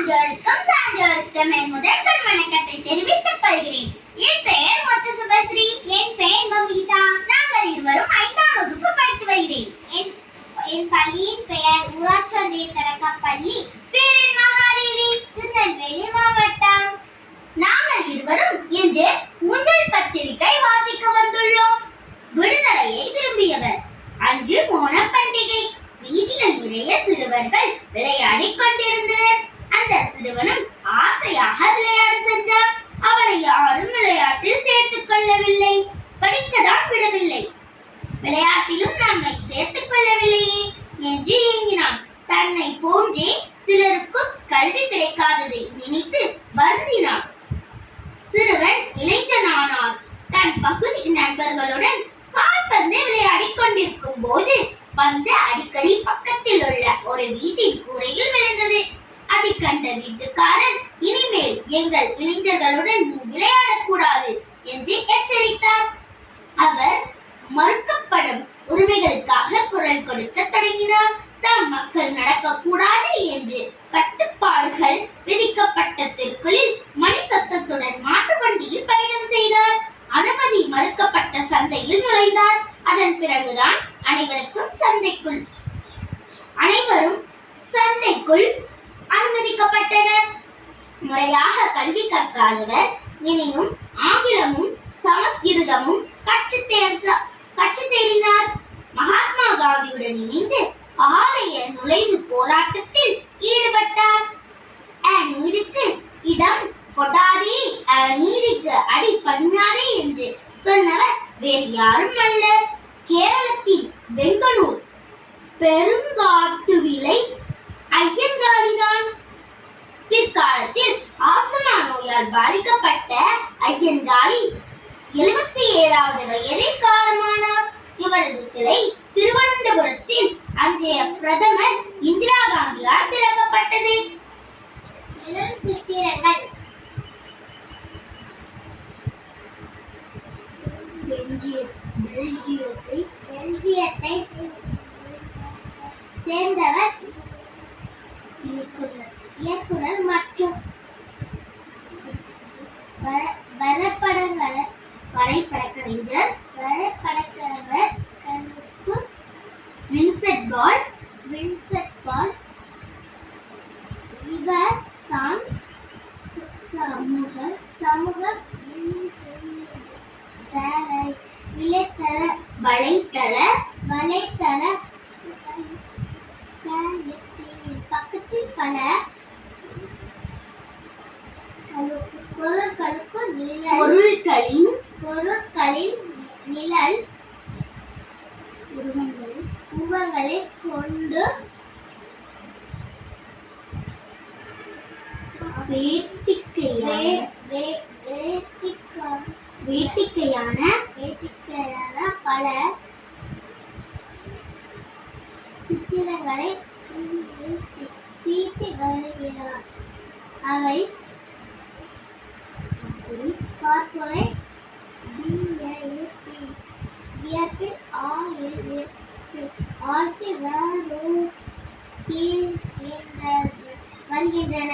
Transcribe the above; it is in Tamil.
சான்றோருக்கும் சான்றோருக்கும் என் முதற்கண் வணக்கத்தை தெரிவித்துக் கொள்கிறேன். என் பெயர் முத்து சுபஸ்ரீ. என் பெயர் மமிதா. நாங்கள் இருவரும் 5ஆம் வகுப்பு படித்து வருகிறேன். என் பள்ளியின் பெயர் ஊராட்சி தொடக்கப்பள்ளி சேரன் மகாதேவி, திருநெல்வேலி மாவட்டம். நாங்கள் இருவரும் இன்று ஊஞ்சல் பத்திரிகை வாசிக்க வந்துள்ளோம். விடுதலையை விரும்பியவர். அன்று ஓணம் பண்டிகை. வீதிகள் நிறைய சிறுவர்கள் விளையாடிக் கொண்டிருந்தனர். அந்த சிறுவனும் ஆசையாக விளையாட சென்றான். அவனை யாரும் விளையாட்டில் சேர்த்துக் கொள்ளவில்லை. படிக்கதான் விடவில்லை. விளையாட்டிலும் நம்மை சேர்த்துக் கொள்ளவில்லையே என்று ஏங்கினான். தன்னை போன்றே சிலருக்கும் கல்வி கிடைக்காததை நினைத்து வருந்தினான். சிறுவன் இளைஞனானார். தன் பகுதி நண்பர்களுடன் கால்பந்து விளையாடிக் கொண்டிருக்கும் போது பந்து அடிக்கடி பக்கத்தில் உள்ள ஒரு வீட்டின் கூரையில் விழுந்தது. அதை கண்ட வீட்டுக்காரர், இனிமேல் எங்கள் இளைஞர்களுடன் நீ விளையாடக்கூடாது என்று எச்சரித்தார். அவர் மறுக்கப்படும் உரிமைகளுக்காக குரல் கொடுக்க தொடங்கினார். தம் மக்கள் நடக்கக்கூடாது என்று கட்டுப்பாடுகள் விதிக்கப்பட்ட தெருக்களில் மணி சத்தத்துடன் மாட்டு வண்டியில் பயணம் செய்தார். அனுமதி மறுக்கப்பட்ட சந்தையில் நுழைந்தார். அதன் பிறகுதான் அனைவரும் சந்தைக்குள் அனுமதிக்கப்பட்டனர். முறையாக கல்வி கற்காதவர் எனினும் ஆங்கிலமும் சமஸ்கிருதமும் கற்றுத் தேறினார். மகாத்மா காந்தியுடன் இணைந்து ஆலய நுழைவு போராட்டத்தில் ஈடுபட்டார். அநீதிக்கு இடம் கொடாதே, அநீதிக்கு அடி பணியாதே என்று சொன்னவர் வேறு யாரும் அல்ல, கேரளத்தின் பெங்களூர் பெருங்காட்டுவிளை ஐயங்காளிதான். பிற்காலத்தில் ஆஸ்துமா நோயால் பாதிக்கப்பட்ட ஐயங்காளி 77வது வயதில் காலமானார். இவரது சிலை திருவனந்தபுரத்தில் அன்றைய பிரதமர் இந்திரா காந்தியால் திறக்கப்பட்டது. சித்திரங்கள். பெல்ஜியத்தை சேர்ந்தவர் இயக்குனர் மற்றும் வரைபடக்கலைஞர் வின்சென்ட் பால். இவர் தான் சமூக வலைத்தள பக்கத்தில் பல பொருட்களின் நிழல் உருவங்களை கொண்டு வேடிக்கையான பல சித்திரங்களை தீட்டி வருகிறார். அவை கார்ப்பரேட் வியப்பில் ஆழ்த்தி வருகின்றன.